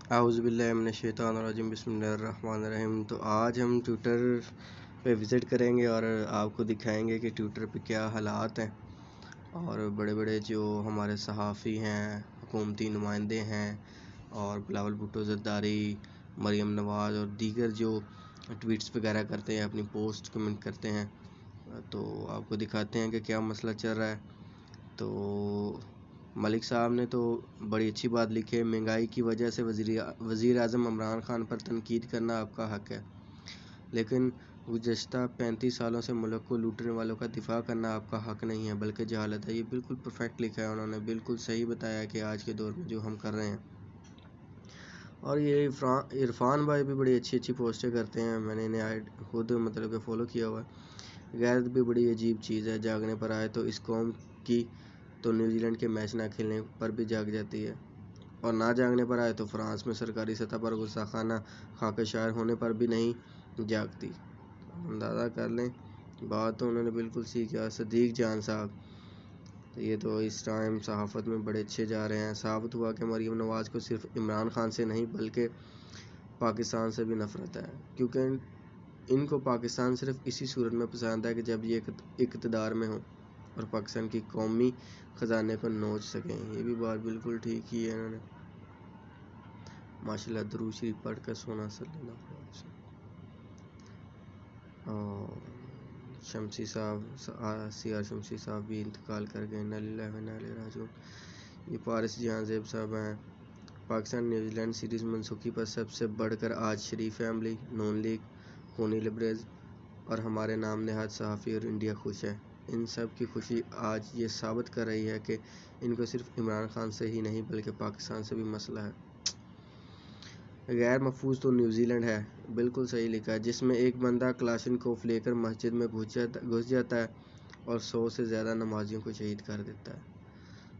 اعوذ باللہ من الشیطان الرجیم، بسم اللہ الرحمن الرحیم۔ تو آج ہم ٹویٹر پہ وزٹ کریں گے اور آپ کو دکھائیں گے کہ ٹویٹر پہ کیا حالات ہیں، اور بڑے بڑے جو ہمارے صحافی ہیں، حکومتی نمائندے ہیں، اور بلاول بھٹو زرداری، مریم نواز اور دیگر جو ٹویٹس وغیرہ کرتے ہیں، اپنی پوسٹ کمنٹ کرتے ہیں، تو آپ کو دکھاتے ہیں کہ کیا مسئلہ چل رہا ہے۔ تو ملک صاحب نے تو بڑی اچھی بات لکھی ہے، مہنگائی کی وجہ سے وزیر اعظم عمران خان پر تنقید کرنا آپ کا حق ہے، لیکن گزشتہ 35 سالوں سے ملک کو لوٹنے والوں کا دفاع کرنا آپ کا حق نہیں ہے بلکہ جہالت ہے۔ یہ بالکل پرفیکٹ لکھا ہے، انہوں نے بالکل صحیح بتایا کہ آج کے دور میں جو ہم کر رہے ہیں۔ اور یہ عرفان بھائی بھی بڑی اچھی پوسٹیں کرتے ہیں، میں نے انہیں خود کہ فالو کیا ہوا ہے۔ غیرت بھی بڑی عجیب چیز ہے، جاگنے پر آئے تو اس قوم کی تو نیوزی لینڈ کے میچ نہ کھیلنے پر بھی جاگ جاتی ہے، اور نہ جاگنے پر آئے تو فرانس میں سرکاری سطح پر گستاخانہ خاکہ شاعر ہونے پر بھی نہیں جاگتی۔ اندازہ کر لیں، بات تو انہوں نے بالکل سیکھا۔ صدیق جان صاحب، تو یہ تو اس ٹائم صحافت میں بڑے اچھے جا رہے ہیں۔ ثابت ہوا کہ مریم نواز کو صرف عمران خان سے نہیں بلکہ پاکستان سے بھی نفرت ہے، کیونکہ ان کو پاکستان صرف اسی صورت میں پسند ہے کہ جب یہ اقتدار میں ہوں اور پاکستان کی قومی خزانے کو نوچ سکیں۔ یہ بھی بات بالکل ٹھیک ہی ہے، انہوں نے ماشاءاللہ درود شریف پڑھ کر سونا صلی اللہ علیہ وسلم۔ شمسی صاحب، سیار شمسی صاحب بھی انتقال کر گئے، انا للہ و انا الیہ راجعون۔ یہ پارس جہاں زیب صاحب ہیں۔ پاکستان نیوزی لینڈ سیریز منسوخی پر سب سے بڑھ کر آج شریف فیملی، نون لیگ، خونی لبریز اور ہمارے نام نہاد صحافی اور انڈیا خوش ہے۔ ان سب کی خوشی آج یہ ثابت کر رہی ہے کہ ان کو صرف عمران خان سے ہی نہیں بلکہ پاکستان سے بھی مسئلہ ہے۔ غیر محفوظ تو نیوزی لینڈ ہے، بالکل صحیح لکھا ہے، جس میں ایک بندہ کلاشنکوف لے کر مسجد میں گھس جاتا ہے اور 100 سے زیادہ نمازیوں کو شہید کر دیتا ہے۔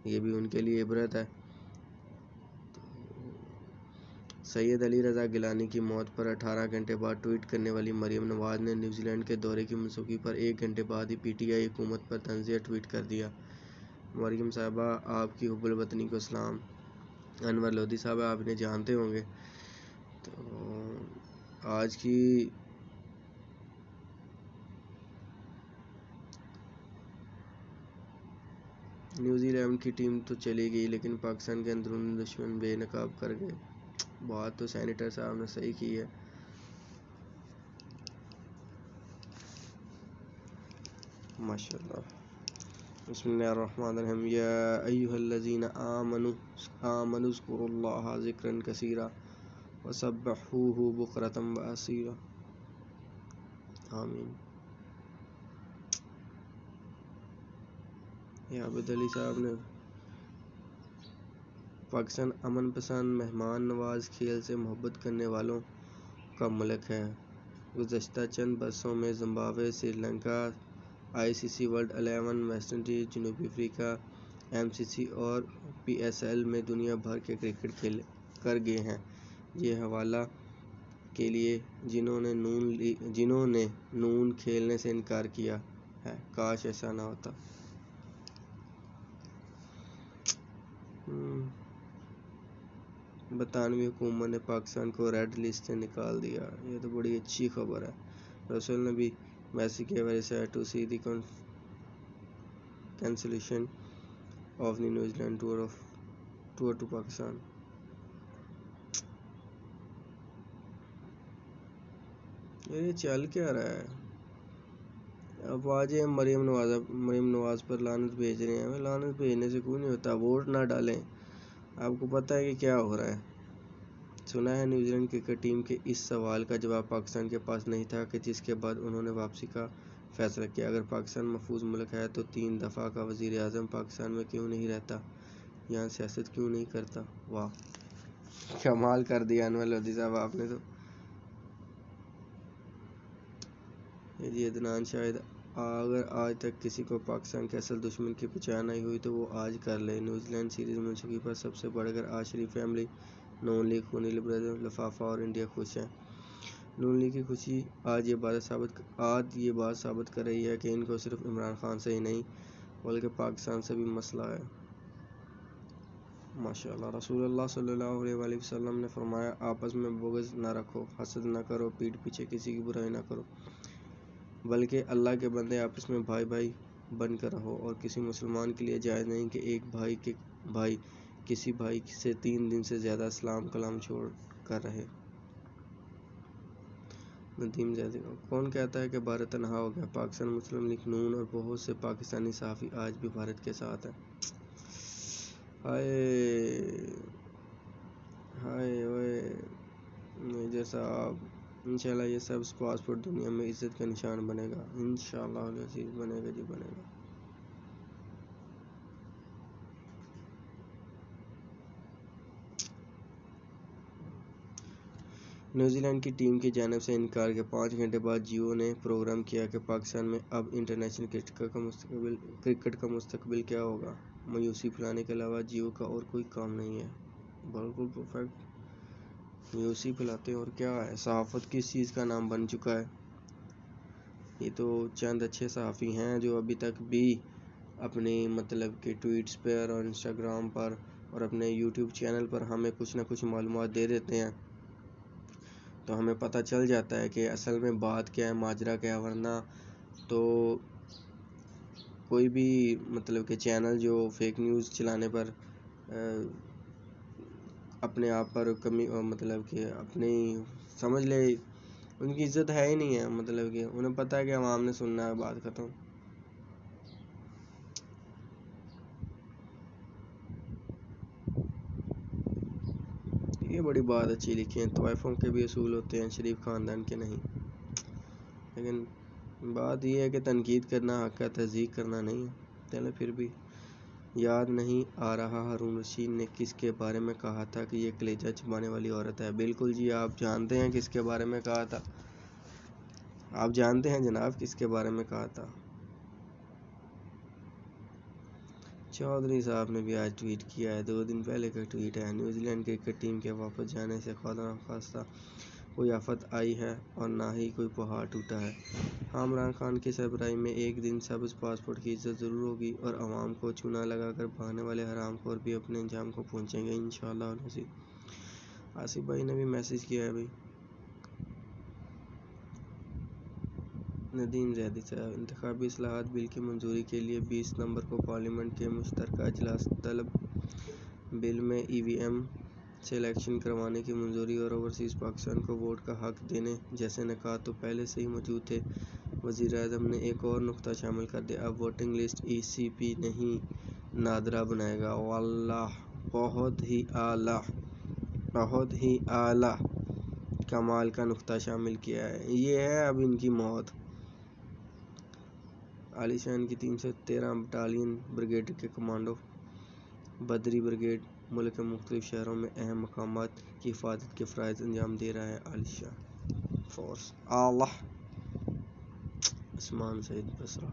یہ بھی ان کے لیے عبرت ہے۔ سید علی رضا گیلانی کی موت پر 18 گھنٹے بعد ٹویٹ کرنے والی مریم نواز نے نیوزی لینڈ کے دورے کی منسوخی پر 1 گھنٹے بعد ہی پی ٹی آئی حکومت پر طنزیہ ٹویٹ کر دیا۔ مریم صاحبہ، آپ کی حب الوطنی کو سلام۔ انور لودھی صاحب آپ انہیں جانتے ہوں گے۔ تو آج کی نیوزی لینڈ کی ٹیم تو چلی گئی، لیکن پاکستان کے اندرونی دشمن بے نقاب کر گئے۔ بات تو سینیٹر صاحب نے صحیح کی ہے۔ ماشاءاللہ، بسم اللہ الرحمن الرحیم۔ یا ایھا الذین آمنوا اذکروا اللہ ذکرا کثیرا وسبحوہ بکرۃ واسیلا۔ آمین۔ یہ عابد علی صاحب نے پاکستان امن پسند، مہمان نواز، کھیل سے محبت کرنے والوں کا ملک ہے۔ گزشتہ چند برسوں میں زمبابوے، سری لنکا، آئی سی سی ورلڈ 11، ویسٹ انڈیز، جنوبی افریقہ، ایم سی سی اور پی ایس ایل میں دنیا بھر کے کرکٹ کھیل کر گئے ہیں۔ یہ حوالہ کے لیے جنہوں نے نون کھیلنے سے انکار کیا ہے، کاش ایسا نہ ہوتا۔ برطانوی حکومت نے پاکستان کو ریڈ لسٹ سے نکال دیا، یہ تو بڑی اچھی خبر ہے۔ رسول نے بھی میسی کے very sad to see the cancellation of the New Zealand tour to Pakistan. یہ چل کیا رہا ہے؟ اب آج مریم نواز پر لعنت بھیج رہے ہیں۔ لعنت بھیجنے سے کوئی نہیں ہوتا، ووٹ نہ ڈالیں۔ آپ کو پتہ ہے کہ کیا ہو رہا ہے؟ سنا ہے نیوزی لینڈ کرکٹ ٹیم کے اس سوال کا جواب پاکستان کے پاس نہیں تھا کہ جس کے بعد انہوں نے واپسی کا فیصلہ کیا۔ اگر پاکستان محفوظ ملک ہے تو 3 دفعہ کا وزیر اعظم پاکستان میں کیوں نہیں رہتا؟ یہاں سیاست کیوں نہیں کرتا؟ واہ، کمال کر دیا انور لودھی صاحب آپ نے تو۔ جی عدنان شاہد، اگر آج تک کسی کو پاکستان کے اصل دشمن کی پہچان نہیں ہوئی تو وہ آج کر لے۔ نیوزی لینڈ سیریز منسوخی پر سب سے بڑھ کر آج شریف فیملی، نون لیگ، خونی لبریز، لفافہ اور انڈیا خوش ہیں۔ نون لیگ کی خوشی آج یہ بات ثابت کر رہی ہے کہ ان کو صرف عمران خان سے ہی نہیں بلکہ پاکستان سے بھی مسئلہ ہے۔ ماشاءاللہ رسول اللہ صلی اللہ علیہ وآلہ وسلم نے فرمایا آپس میں بغض نہ رکھو، حسد نہ کرو، پیٹھ پیچھے کسی کی برائی نہ کرو، بلکہ اللہ کے بندے آپس میں بھائی بھائی بن کر رہو، اور کسی مسلمان کے لیے جائز نہیں کہ ایک بھائی کسی بھائی سے 3 دن سے زیادہ سلام کلام چھوڑ کر رہے۔ ندیم زیادی کون کہتا ہے کہ بھارت تنہا ہو گیا؟ پاکستان مسلم لیگ نون اور بہت سے پاکستانی صحافی آج بھی بھارت کے ساتھ ہیں۔ ہائے ہائے اوئے میجر صاحب، انشاءاللہ یہ سب پاسپورٹ دنیا میں عزت کا نشان بنے گا، انشاءاللہ العزیز بنے گا جی بنے گا۔ نیوزی لینڈ کی ٹیم کی جانب سے انکار کے 5 گھنٹے بعد جیو نے پروگرام کیا کہ پاکستان میں اب انٹرنیشنل کرکٹ کا مستقبل کیا ہوگا۔ مایوسی پھیلانے کے علاوہ جیو کا اور کوئی کام نہیں ہے۔ بالکل پرفیکٹ، مایوسی پھیلاتے ہیں اور کیا ہے۔ صحافت کس چیز کا نام بن چکا ہے؟ یہ تو چند اچھے صحافی ہیں جو ابھی تک بھی اپنی مطلب کہ ٹویٹس پر اور انسٹاگرام پر اور اپنے یوٹیوب چینل پر ہمیں کچھ نہ کچھ معلومات دے دیتے ہیں، تو ہمیں پتہ چل جاتا ہے کہ اصل میں بات کیا ہے، ماجرا کیا ہے۔ ورنہ تو کوئی بھی مطلب کہ چینل جو فیک نیوز چلانے پر اپنے آپ پر کمی مطلب کہ اپنی سمجھ لے ان کی عزت ہے ہی نہیں ہے، مطلب کہ انہیں پتہ ہے کہ عوام نے سننا ہے، بات ختم۔ یہ بڑی بات اچھی لکھی ہے، طوائفوں کے بھی اصول ہوتے ہیں، شریف خاندان کے نہیں۔ لیکن بات یہ ہے کہ تنقید کرنا حق ہے، تصدیق کرنا نہیں ہے۔ چلے پھر بھی یاد نہیں آ رہا ہارون رشید نے کس کے بارے میں کہا تھا کہ یہ کلیجہ چبانے والی عورت ہے۔ بالکل جی، آپ جانتے ہیں کس کے بارے میں کہا تھا؟ آپ جانتے ہیں جناب کس کے بارے میں کہا تھا؟ چودھری صاحب نے بھی آج ٹویٹ کیا ہے، 2 دن پہلے کا ٹویٹ ہے۔ نیوزی لینڈ کرکٹ ٹیم کے واپس جانے سے خدا نخواستہ کوئی آفت آئی ہے اور نہ ہی کوئی پہاڑ ٹوٹا ہے۔ ہاں، عمران خان کی سربراہی میں ایک دن سبز پاسپورٹ کی عزت ضرور ہوگی اور عوام کو چونا لگا کر بھاگنے والے حرام خور بھی اپنے انجام کو پہنچیں گے، انشاءاللہ العزیز۔ آصف بھائی نے بھی میسج کیا ہے بھائی۔ ندیم زیدی صاحب، انتخابی اصلاحات بل کی منظوری کے لیے 20 نومبر کو پارلیمنٹ کے مشترکہ اجلاس طلب۔ بل میں ای وی ایم سے الیکشن کروانے کی منظوری اور اوورسیز پاکستان کو ووٹ کا حق دینے جیسے نکات تو پہلے سے ہی موجود تھے۔ وزیر اعظم نے ایک اور نکتہ شامل کر دیا، اب ووٹنگ لسٹ ای سی پی نہیں نادرا بنائے گا۔ واللہ بہت ہی اعلیٰ، بہت ہی اعلیٰ کمال کا نکتہ شامل کیا ہے۔ یہ ہے اب ان کی موت۔ علی شان کی 313 بٹالین بریگیڈ کے کمانڈو بدری بریگیڈ ملک کے مختلف شہروں میں اہم مقامات کی حفاظت کے فرائض انجام دے رہا ہے۔ علی شان فورس اعلیٰ عثمان سعید بصرہ،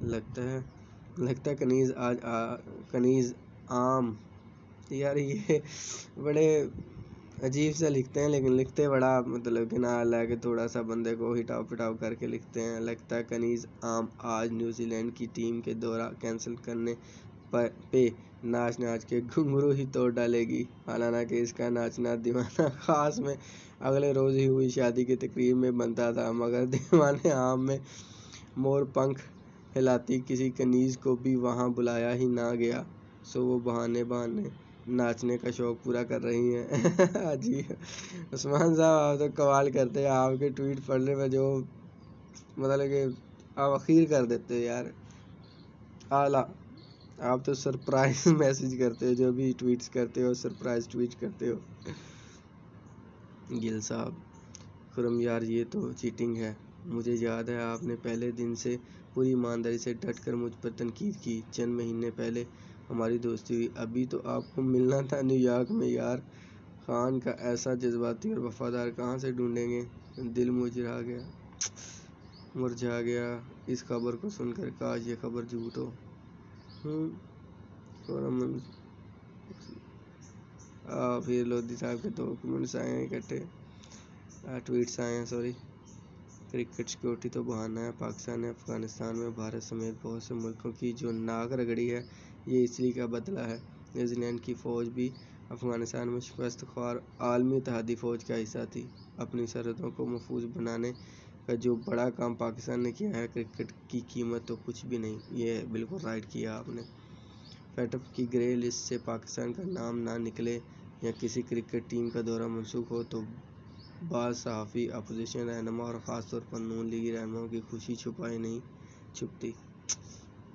لگتا ہے کنیز عام یار، یہ بڑے عجیب سے لکھتے ہیں، لیکن لکھتے بڑا مطلب کہ نہ اللہ کہ تھوڑا سا بندے کو ہٹاؤ پٹاؤ کر کے لکھتے ہیں۔ لگتا ہے کنیز عام آج نیوزی لینڈ کی ٹیم کے دورہ کینسل کرنے پہ ناچ کے گھنگرو ہی توڑ ڈالے گی، حالانکہ اس کا ناچنا دیوانہ خاص میں اگلے روز ہی ہوئی شادی کی تقریب میں بنتا تھا، مگر دیوانہ عام میں مور پنکھ ہلاتی کسی کنیز کو بھی وہاں بلایا ہی نہ گیا، سو وہ بہانے ناچنے کا شوق پورا کر رہی ہیں۔ جی عثمان صاحب، آپ تو کمال کرتے ہیں، آپ کے ٹویٹ پڑھنے میں جو مطلب کہ آپ اخیر کر دیتے یار، اعلیٰ۔ آپ تو سرپرائز میسج کرتے ہو، جو بھی ٹویٹس کرتے ہو سرپرائز ٹویٹ کرتے ہو۔ گل صاحب، خرم یار یہ تو چیٹنگ ہے، مجھے یاد ہے آپ نے پہلے دن سے پوری ایمانداری سے ڈٹ کر مجھ پر تنقید کی، چند مہینے پہلے ہماری دوستی ہوئی، ابھی تو آپ کو ملنا تھا نیو یارک میں یار۔ خان کا ایسا جذباتی اور وفادار کہاں سے ڈھونڈیں گے؟ دل مرجھا گیا اس خبر کو سن کر، کاش یہ خبر جھوٹ ہو۔ پھر لودھی صاحب کے 2 کمنٹس آئے ہیں اکٹھے، ٹویٹس آئے ہیں سوری۔ کرکٹ سیکورٹی تو بہانہ ہے، پاکستان نے افغانستان میں بھارت سمیت بہت سے ملکوں کی جو ناک رگڑی ہے، یہ اس لیے کا بدلہ ہے۔ نیوزی لینڈ کی فوج بھی افغانستان میں شکست خوار عالمی اتحادی فوج کا حصہ تھی۔ اپنی سرحدوں کو محفوظ بنانے کا جو بڑا کام پاکستان نے کیا ہے، کرکٹ کی قیمت تو کچھ بھی نہیں۔ یہ بالکل رائٹ کیا آپ نے۔ فیڈ اپ کی گرے لسٹ سے پاکستان کا نام نہ نکلے یا کسی کرکٹ ٹیم کا دورہ منسوخ ہو تو بعض صحافی، اپوزیشن رہنما اور خاص طور پر نون لیگی رہنماؤں کی خوشی چھپائے نہیں چھپتی۔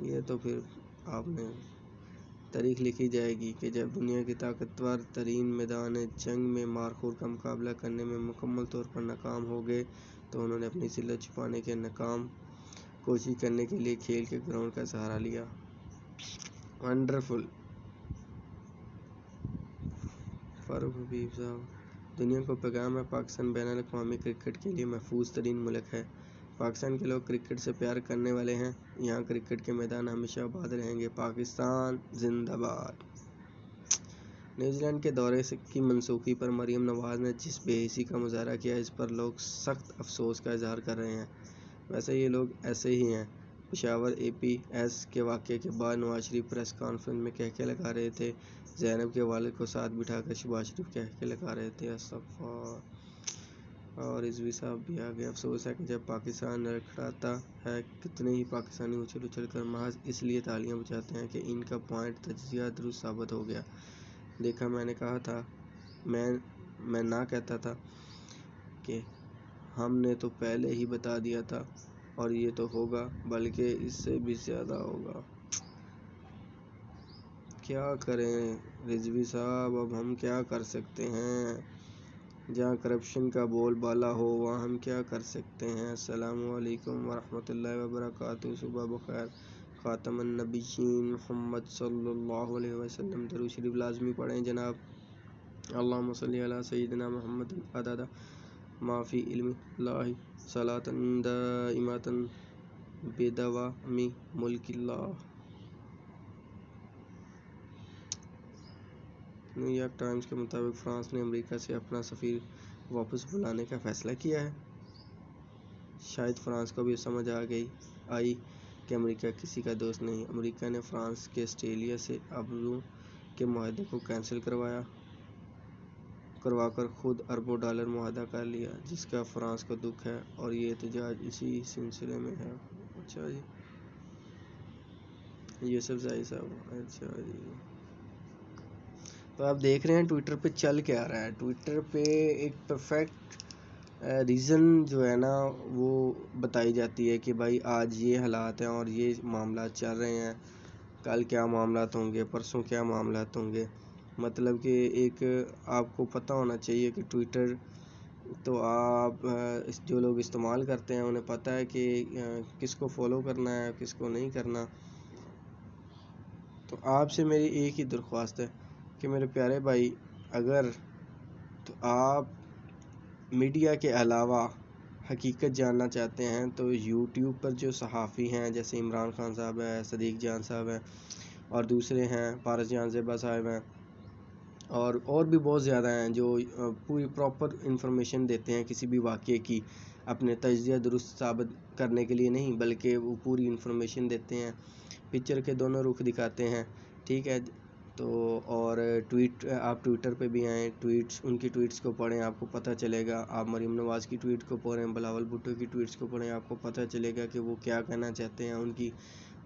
یہ تو پھر آپ نے تاریخ لکھی جائے گی کہ جب دنیا کی طاقتور ترین میدان جنگ میں مارخور کا مقابلہ کرنے میں مکمل طور پر ناکام ہو گئے تو انہوں نے اپنی ذلت چھپانے کے ناکام کوشش کرنے کے لیے کھیل کے گراؤنڈ کا سہارا لیا۔ ونڈرفل۔ فاروق حبیب صاحب، دنیا کو پیغام ہے، پاکستان بین الاقوامی کرکٹ کے لیے محفوظ ترین ملک ہے۔ پاکستان کے لوگ کرکٹ سے پیار کرنے والے ہیں۔ یہاں کرکٹ کے میدان ہمیشہ آباد رہیں گے۔ پاکستان زندہ باد۔ نیوزی لینڈ کے دورے کی منسوخی پر مریم نواز نے جس بے حسی کا مظاہرہ کیا، اس پر لوگ سخت افسوس کا اظہار کر رہے ہیں۔ ویسے یہ لوگ ایسے ہی ہیں۔ پشاور اے پی ایس کے واقعے کے بعد نواز شریف پریس کانفرنس میں کہکے لگا رہے تھے، زینب کے والد کو ساتھ بٹھا کر شہباز شریف کہکے لگا رہے تھے۔ استغفار۔ اور رضوی صاحب بھی آگے، افسوس ہے کہ جب پاکستان لڑکھڑاتا ہے، کتنے ہی پاکستانی اچھل اچھل کر محض اس لیے تالیاں بجاتے ہیں کہ ان کا پوائنٹ تجزیہ درست ثابت ہو گیا۔ دیکھا، میں نے کہا تھا، میں نہ کہتا تھا کہ ہم نے تو پہلے ہی بتا دیا تھا، اور یہ تو ہوگا، بلکہ اس سے بھی زیادہ ہوگا۔ کیا کریں رضوی صاحب، اب ہم کیا کر سکتے ہیں؟ جہاں کرپشن کا بول بالا ہو وہاں ہم کیا کر سکتے ہیں؟ السلام علیکم ورحمۃ اللہ وبرکاتہ۔ صبح بخیر۔ خاتم النبیین محمد صلی اللہ علیہ وسلم۔ درود شریف لازمی پڑھیں جناب۔ اللہم صلی علی سیدنا محمد عدد ما فی علم اللہ صلاۃ دائمۃ بدوام ملک اللہ۔ نیو یارک ٹائمز کے مطابق فرانس نے امریکہ سے اپنا سفیر واپس بلانے کا فیصلہ کیا ہے۔ شاید فرانس کو بھی سمجھ آئی کہ امریکہ کسی کا دوست نہیں۔ امریکہ نے فرانس کے آسٹریلیا سے آبرو کے معاہدے کو کینسل کروا کر خود اربوں ڈالر معاہدہ کر لیا، جس کا فرانس کو دکھ ہے، اور یہ احتجاج اسی سلسلے میں ہے۔ اچھا جی، یوسف زائی صاحب، اچھا جی۔ تو آپ دیکھ رہے ہیں ٹویٹر پہ چل کیا رہا ہے۔ ٹویٹر پہ ایک پرفیکٹ ریزن جو ہے نا وہ بتائی جاتی ہے کہ بھائی آج یہ حالات ہیں اور یہ معاملات چل رہے ہیں، کل کیا معاملات ہوں گے، پرسوں کیا معاملات ہوں گے۔ مطلب کہ ایک آپ کو پتہ ہونا چاہیے کہ ٹویٹر تو آپ جو لوگ استعمال کرتے ہیں انہیں پتہ ہے کہ کس کو فالو کرنا ہے، کس کو نہیں کرنا۔ تو آپ سے میری ایک ہی درخواست ہے کہ میرے پیارے بھائی، اگر تو آپ میڈیا کے علاوہ حقیقت جاننا چاہتے ہیں تو یوٹیوب پر جو صحافی ہیں جیسے عمران خان صاحب ہیں، صدیق جان صاحب ہیں، اور دوسرے ہیں پارس جان زیبا صاحب ہیں، اور بھی بہت زیادہ ہیں جو پوری پراپر انفارمیشن دیتے ہیں کسی بھی واقعے کی، اپنے تجزیہ درست ثابت کرنے کے لیے نہیں بلکہ وہ پوری انفارمیشن دیتے ہیں، پکچر کے دونوں رخ دکھاتے ہیں، ٹھیک ہے۔ تو اور آپ ٹویٹر پہ بھی آئیں، ان کی ٹویٹس کو پڑھیں، آپ کو پتہ چلے گا۔ آپ مریم نواز کی ٹویٹ کو پڑھیں، بلاول بھٹو کی ٹویٹس کو پڑھیں، آپ کو پتہ چلے گا کہ وہ کیا کہنا چاہتے ہیں،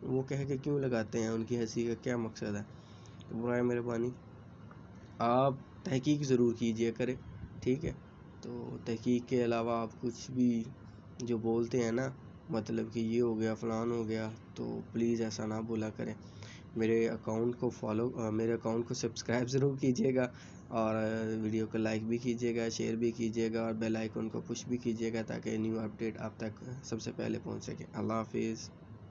وہ کہہ کے کیوں لگاتے ہیں، ان کی ہنسی کا کیا مقصد ہے۔ تو برائے مہربانی آپ تحقیق ضرور کیجئے کریں، ٹھیک ہے۔ تو تحقیق کے علاوہ آپ کچھ بھی جو بولتے ہیں نا، مطلب کہ یہ ہو گیا فلان ہو گیا، تو پلیز ایسا نہ بولا کریں۔ میرے اکاؤنٹ کو سبسکرائب ضرور کیجیے گا، اور ویڈیو کو لائک بھی کیجیے گا، شیئر بھی کیجیے گا، اور بیل آئیکن کو پش بھی کیجیے گا تاکہ نیو اپڈیٹ آپ تک سب سے پہلے پہنچ سکے۔ اللہ حافظ۔